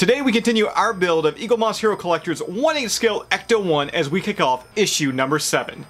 Today we continue our build of Eaglemoss Hero Collector's 1/8 scale Ecto-1 as we kick off issue number 7.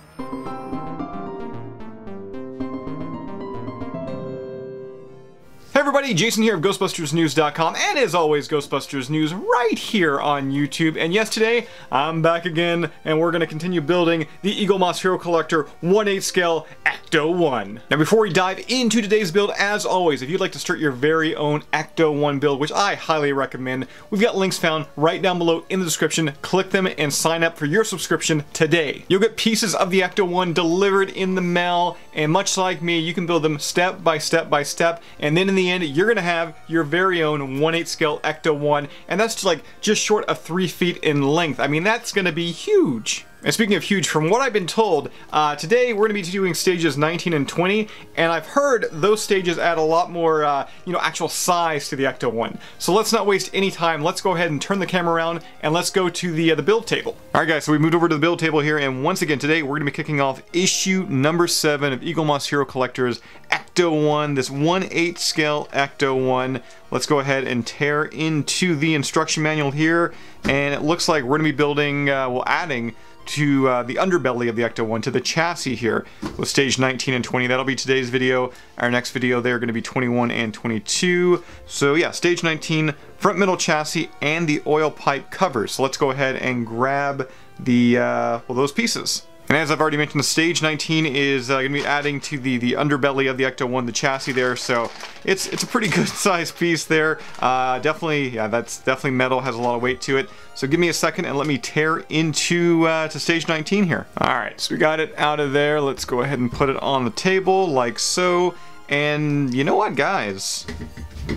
Hey everybody, Jason here of GhostbustersNews.com, and as always, Ghostbusters News right here on YouTube. And yes, today I'm back again, and we're going to continue building the Eaglemoss Hero Collector 1/8 scale Ecto-1. Now before we dive into today's build, as always, if you'd like to start your very own Ecto-1 build, which I highly recommend, we've got links found right down below in the description. Click them and sign up for your subscription today. You'll get pieces of the Ecto-1 delivered in the mail, and much like me, you can build them step by step by step, and then in the end, you're gonna have your very own 1/8 scale Ecto-1, and that's just short of 3 feet in length. I mean, that's gonna be huge. And speaking of huge, from what I've been told, today we're going to be doing stages 19 and 20, and I've heard those stages add a lot more, actual size to the Ecto-1. So let's not waste any time. Let's go ahead and turn the camera around, and let's go to the build table. Alright guys, so we moved over to the build table here, and once again today we're going to be kicking off issue number 7 of Eaglemoss Hero Collector's Ecto-1, this 1/8 scale Ecto-1. Let's go ahead and tear into the instruction manual here, and it looks like we're going to be building, adding to the underbelly of the Ecto-1, to the chassis here with stage 19 and 20. That'll be today's video. Our next video, they're going to be 21 and 22. So yeah, stage 19, front middle chassis, and the oil pipe cover. So let's go ahead and grab the those pieces. And as I've already mentioned, the stage 19 is going to be adding to the underbelly of the Ecto-1, the chassis there, so it's a pretty good sized piece there. Definitely, yeah, that's definitely metal, has a lot of weight to it. So give me a second and let me tear into to stage 19 here. Alright, so we got it out of there. Let's go ahead and put it on the table like so. And you know what, guys?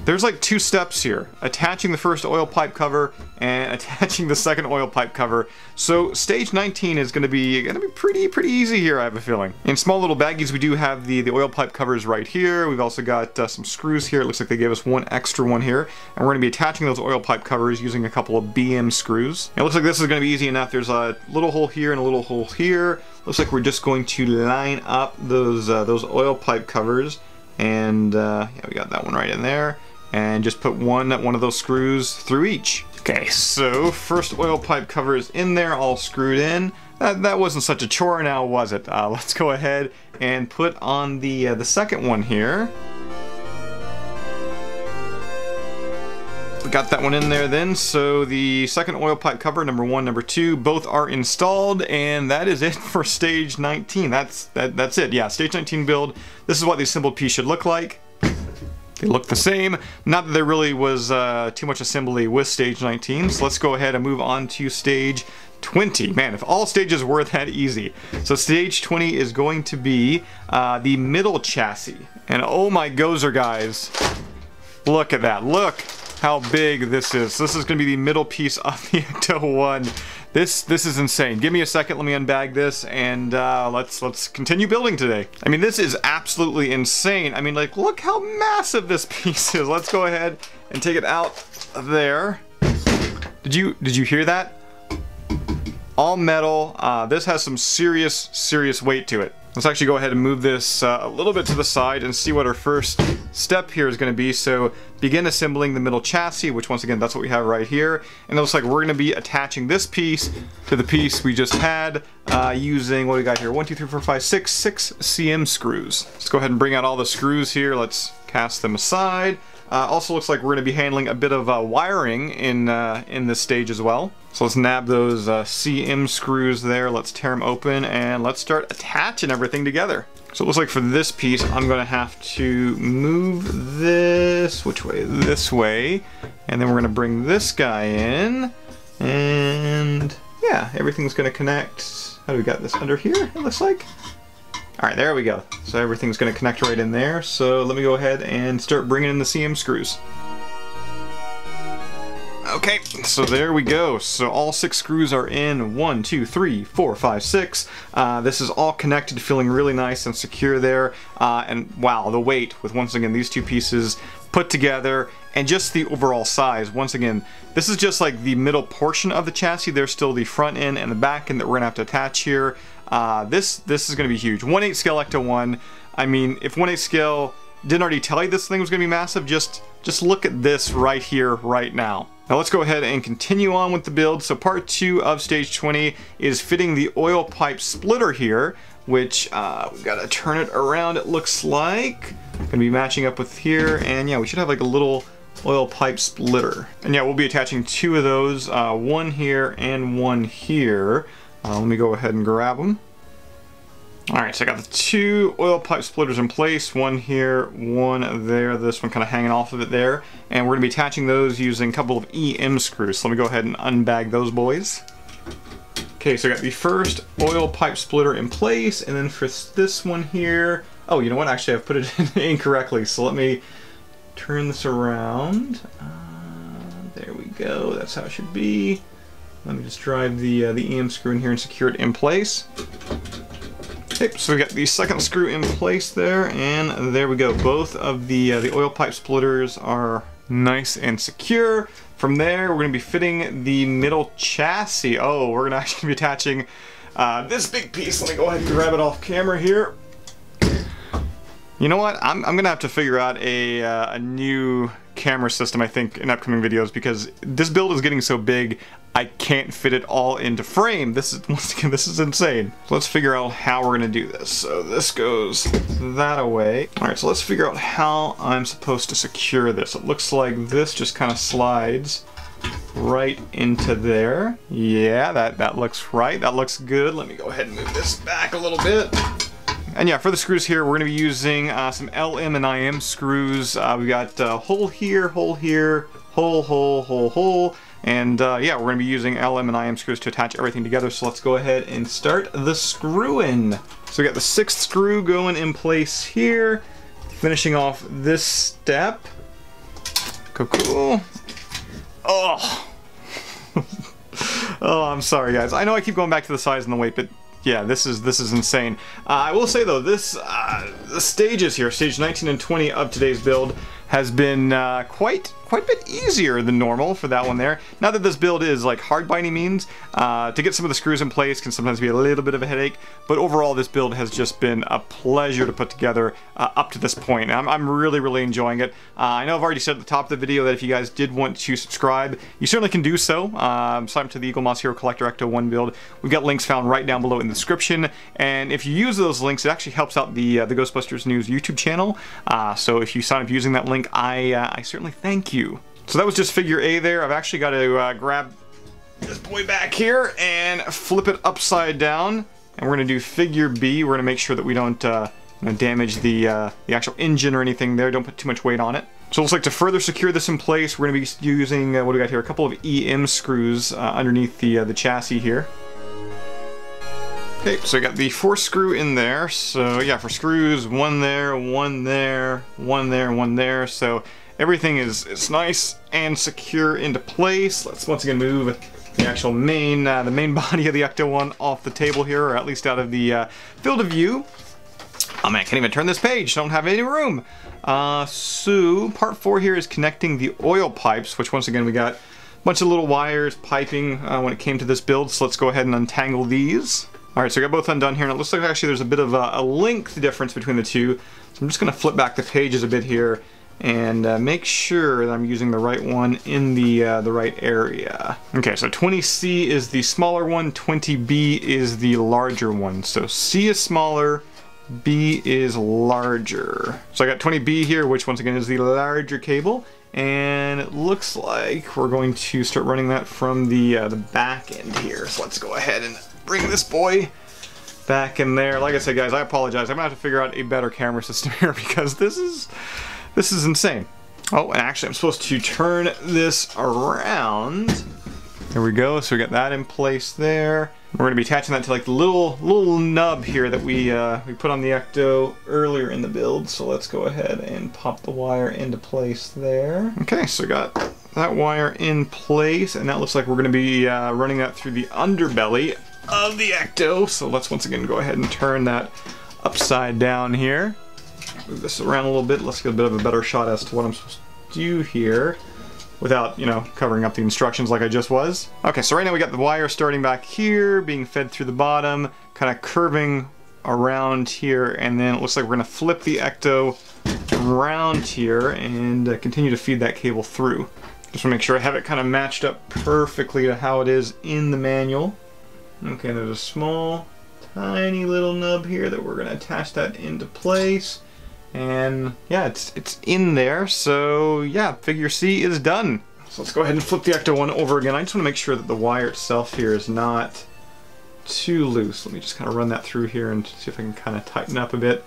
There's like 2 steps here. Attaching the first oil pipe cover and attaching the second oil pipe cover. So stage 19 is gonna be pretty easy here, I have a feeling. In small little baggies, we do have the oil pipe covers right here. We've also got some screws here. It looks like they gave us one extra one here. And we're gonna be attaching those oil pipe covers using a couple of BM screws. It looks like this is gonna be easy enough. There's a little hole here and a little hole here. Looks like we're just going to line up those oil pipe covers. And yeah, we got that one right in there, and just put one of those screws through each. Okay, so first oil pipe cover is in there, all screwed in. That wasn't such a chore now, was it? Let's go ahead and put on the second one here. We got that one in there then, so the second oil pipe cover, number 1, number 2, both are installed, and that is it for stage 19. That's it. Yeah, stage 19 build. This is what the assembled piece should look like. They look the same. Not that there really was too much assembly with stage 19, so let's go ahead and move on to stage 20. Man, if all stages were that easy. So stage 20 is going to be the middle chassis. And oh my gozer, guys. Look at that. Look how big this is. This is going to be the middle piece of the Ecto-1. This is insane. Give me a second, let me unbag this, and let's continue building today. I mean, this is absolutely insane. I mean, like, look how massive this piece is. Let's go ahead and take it out of there. Did you hear that? All metal. This has some serious weight to it. Let's actually go ahead and move this a little bit to the side and see what our first step here is going to be. So begin assembling the middle chassis, which once again, that's what we have right here. And it looks like we're going to be attaching this piece to the piece we just had using, what do we got here? 1, 2, 3, 4, 5, 6 CM screws. Let's go ahead and bring out all the screws here. Let's cast them aside. Also looks like we're going to be handling a bit of wiring in this stage as well. So let's nab those CM screws there, let's tear them open, and let's start attaching everything together. So it looks like for this piece, I'm going to have to move this, which way? This way. And then we're going to bring this guy in, and yeah, everything's going to connect. How do we got this under here, it looks like? Alright, there we go. So everything's going to connect right in there. So let me go ahead and start bringing in the CM screws. Okay, so there we go. So all 6 screws are in. 1, 2, 3, 4, 5, 6. This is all connected, feeling really nice and secure there. And wow, the weight with, once again, these 2 pieces put together, and just the overall size. Once again, this is just like the middle portion of the chassis. There's still the front end and the back end that we're gonna have to attach here. This is gonna be huge. 1/8 scale Ecto-1. I mean, if 1/8 scale didn't already tell you this thing was gonna be massive, just just look at this right here, right now. Now let's go ahead and continue on with the build. So part 2 of stage 20 is fitting the oil pipe splitter here, which we've got to turn it around, it looks like. Gonna be matching up with here, and yeah, we should have like a little oil pipe splitter. And yeah, we'll be attaching 2 of those, one here and one here. Let me go ahead and grab them. Alright, so I got the 2 oil pipe splitters in place, one here, one there, this one kind of hanging off of it there. And we're going to be attaching those using a couple of EM screws. So let me go ahead and unbag those boys. Okay, so I got the first oil pipe splitter in place, and then for this one here, oh, you know what, actually I've put it in incorrectly, so let me turn this around. There we go, that's how it should be. Let me just drive the EM screw in here and secure it in place. Okay, so we got the second screw in place there, and there we go. Both of the oil pipe splitters are nice and secure. From there, we're going to be fitting the middle chassis. Oh, we're going to actually be attaching this big piece. Let me go ahead and grab it off camera here. You know what? I'm going to have to figure out a new camera system, I think, in upcoming videos, because this build is getting so big, I can't fit it all into frame. This is, once again, this is insane. So let's figure out how we're going to do this. So this goes that away. All right, so let's figure out how I'm supposed to secure this. It looks like this just kind of slides right into there. Yeah, that looks right. That looks good. Let me go ahead and move this back a little bit. And yeah, for the screws here, we're going to be using some LM and IM screws. We got hole here, hole here, hole, hole, hole, hole. And yeah, we're going to be using LM and IM screws to attach everything together. So let's go ahead and start the screwing. So we got the 6th screw going in place here. Finishing off this step. Cool. Oh. Oh, I'm sorry guys. I know I keep going back to the size and the weight, but yeah, this is insane. I will say though, the stages here, stage 19 and 20 of today's build, has been quite a bit easier than normal for that one there. Not that this build is like hard by any means. To get some of the screws in place can sometimes be a little bit of a headache, but overall this build has just been a pleasure to put together up to this point. I'm really enjoying it. I know I've already said at the top of the video that if you guys did want to subscribe, you certainly can do so. Sign up to the Eagle Moss Hero Collector Ecto-1 build. We've got links found right down below in the description, and if you use those links, it actually helps out the Ghostbusters News YouTube channel. So if you sign up using that link, I certainly thank you. So that was just figure A there. I've actually got to grab this boy back here and flip it upside down, and we're going to do figure B. We're going to make sure that we don't damage the actual engine or anything there. Don't put too much weight on it. So it looks like to further secure this in place, we're going to be using, what do we got here, a couple of EM screws underneath the chassis here. Okay, so I got the 4th screw in there. So yeah, for screws, one there, one there, one there, one there. So everything is nice and secure into place. Let's once again move the actual main body of the Ecto-1 off the table here, or at least out of the field of view. Oh man, I can't even turn this page. Don't have any room. So part 4 here is connecting the oil pipes, which once again we got a bunch of little wires, piping when it came to this build. So let's go ahead and untangle these. Alright, so I got both undone here, and it looks like actually there's a bit of a length difference between the two. So I'm just going to flip back the pages a bit here and make sure that I'm using the right one in the right area. Okay, so 20C is the smaller one, 20B is the larger one. So C is smaller, B is larger. So I got 20B here, which once again is the larger cable, and it looks like we're going to start running that from the back end here. So let's go ahead and bring this boy back in there. Like I said, guys, I apologize. I'm gonna have to figure out a better camera system here because this is insane. Oh, and actually, I'm supposed to turn this around. There we go. So we got that in place there. We're gonna be attaching that to like the little nub here that we put on the Ecto earlier in the build. So let's go ahead and pop the wire into place there. Okay, so got that wire in place, and that looks like we're gonna be running that through the underbelly of the Ecto. So let's once again go ahead and turn that upside down here. Move this around a little bit. Let's get a bit of a better shot as to what I'm supposed to do here without, you know, covering up the instructions like I just was. Okay, so right now we got the wire starting back here, being fed through the bottom, kind of curving around here, and then it looks like we're gonna flip the Ecto around here and continue to feed that cable through. Just want to make sure I have it kind of matched up perfectly to how it is in the manual. Okay, there's a small, tiny little nub here that we're going to attach that into place. And yeah, it's in there, so yeah, figure C is done. So let's go ahead and flip the Ecto-1 over again. I just want to make sure that the wire itself here is not too loose. Let me just kind of run that through here and see if I can kind of tighten up a bit.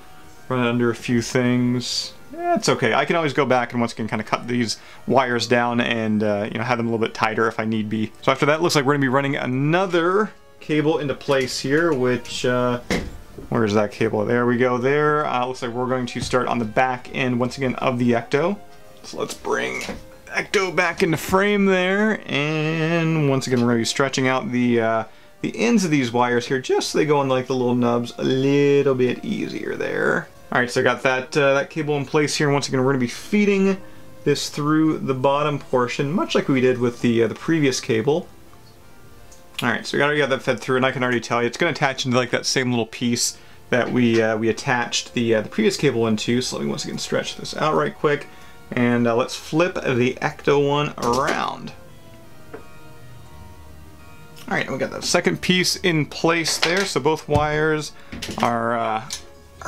Run it under a few things. Yeah, it's okay. I can always go back and once again kind of cut these wires down and you know, have them a little bit tighter if I need be. So after that, it looks like we're going to be running another cable into place here, which where is that cable? There we go. There. Looks like we're going to start on the back end once again of the Ecto. So let's bring Ecto back into frame there, and once again we're going to be stretching out the ends of these wires here just so they go on like the little nubs a little bit easier there. Alright, so I got that cable in place here, and once again we're going to be feeding this through the bottom portion, much like we did with the previous cable. Alright, so we already got that fed through, and I can already tell you it's going to attach into like that same little piece that we attached the previous cable into. So let me once again stretch this out right quick, and let's flip the Ecto-1 around. Alright, and we got that second piece in place there, so both wires are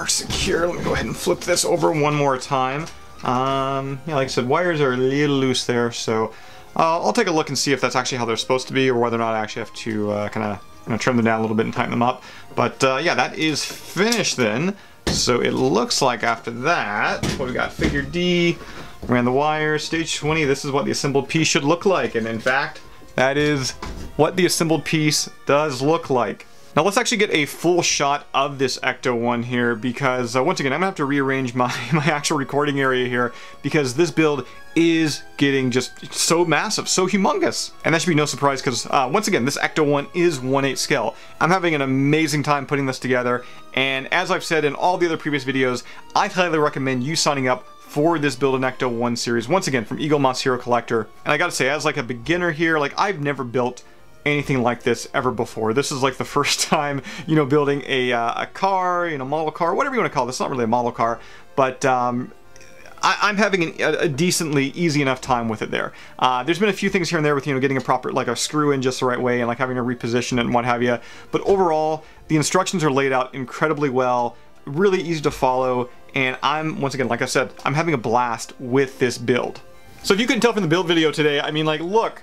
secure. Let me go ahead and flip this over one more time. Yeah, like I said, wires are a little loose there, so I'll take a look and see if that's actually how they're supposed to be, or whether or not I actually have to kind of trim them down a little bit and tighten them up. But yeah, that is finished then. So it looks like after that, what we got, figure D, ran the wires, stage 20, this is what the assembled piece should look like. And in fact, that is what the assembled piece does look like. Now let's actually get a full shot of this Ecto-1 here, because once again I'm gonna have to rearrange my actual recording area here, because this build is getting just so massive, so humongous. And that should be no surprise, because once again this Ecto-1 is 1/8 scale. I'm having an amazing time putting this together, and as I've said in all the other previous videos, I highly recommend you signing up for this Build an Ecto-1 series, once again from Eaglemoss Hero Collector. And I gotta say, as like a beginner here, like I've never built anything like this ever before. This is like the first time, you know, building a car, you know, model car, whatever you want to call it. It's not really a model car, but I'm having a decently easy enough time with it there. There's been a few things here and there with, you know, getting a proper, like a screw in just the right way and like having to reposition it and what have you. But overall, the instructions are laid out incredibly well, really easy to follow, and I'm, once again, like I said, I'm having a blast with this build. So if you couldn't tell from the build video today, I mean, like, look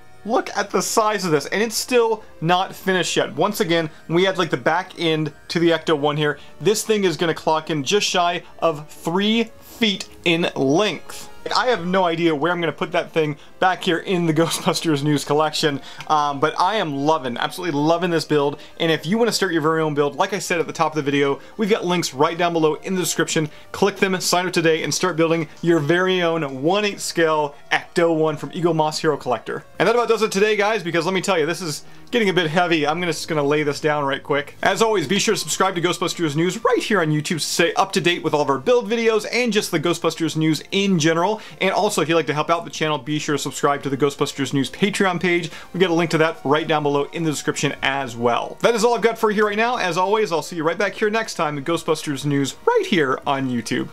at the size of this, and it's still not finished yet. Once again, we add like the back end to the Ecto-1 here. This thing is going to clock in just shy of 3 feet in length. I have no idea where I'm going to put that thing back here in the Ghostbusters News collection, but I am absolutely loving this build. And if you want to start your very own build, like I said at the top of the video, we've got links right down below in the description. Click them, sign up today, and start building your very own 1/8 scale Ecto-1 from Eaglemoss Hero Collector. And that about does it today, guys, because let me tell you, this is getting a bit heavy. I'm just gonna lay this down right quick. As always, be sure to subscribe to Ghostbusters News right here on YouTube to stay up to date with all of our build videos and just the Ghostbusters News in general. And also, if you'd like to help out the channel, be sure to subscribe to the Ghostbusters News Patreon page. We've got a link to that right down below in the description as well. That is all I've got for you right now. As always, I'll see you right back here next time at Ghostbusters News right here on YouTube.